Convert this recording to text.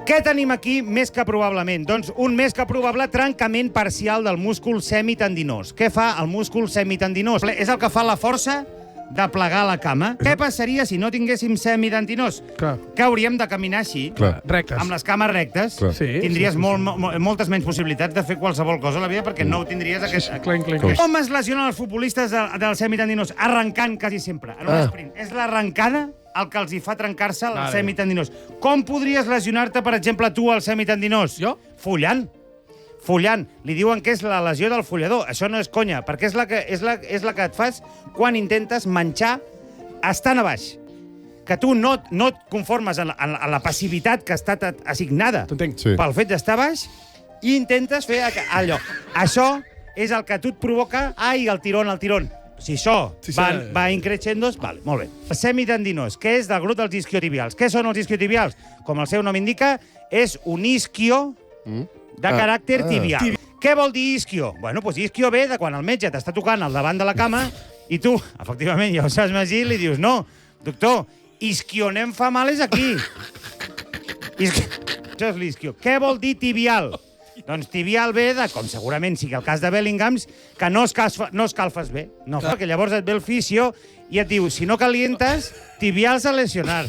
Què tenim aquí més que probablement? Doncs un més que probable trencament parcial del múscul semitendinós. Què fa el múscul semitendinós? És el que fa la força de plegar la cama. Què passaria si no tinguéssim semitendinós? Que hauríem de caminar així, Rectes. amb les cames rectes. Sí, Tindries moltes menys possibilitats de fer qualsevol cosa a la vida perquè no tindries aquest... Com es lesionen els futbolistes del semitendinós? Arrencant quasi sempre, en un sprint. És l'arrencada el que els hi fa trencar-se el semitendinós. Com podries lesionar-te, per exemple, tu al semitendinós? Jo? Follant. Follant. Li diuen que és la lesió del follador. Això no és conya, perquè és la que et fas quan intentes menjar estant a baix. Que tu no et conformes en la passivitat que ha estat assignada pel fet d'estar a baix i intentes fer allò. Això és el que a tu et provoca el tirón. Si això va increixendos, vale, molt bé. Semitendinós, que és del grup dels isquiotibials. Què són els isquiotibials? Com el seu nom indica, és un isquio de caràcter tibial. Què vol dir isquio? Bueno, doncs isquio ve de quan el metge t'està tocant al davant de la cama i tu, efectivament, ja ho saps, Magí, li dius, no, doctor, isquionem fa mal és aquí. Això és l'isquio. Què vol dir tibial? Doncs tibial ve de, com segurament sigui el cas de Bellingham, que no escalfes bé. No, perquè llavors et ve el fisio i et diu, si no calientes, tibials a lesionar.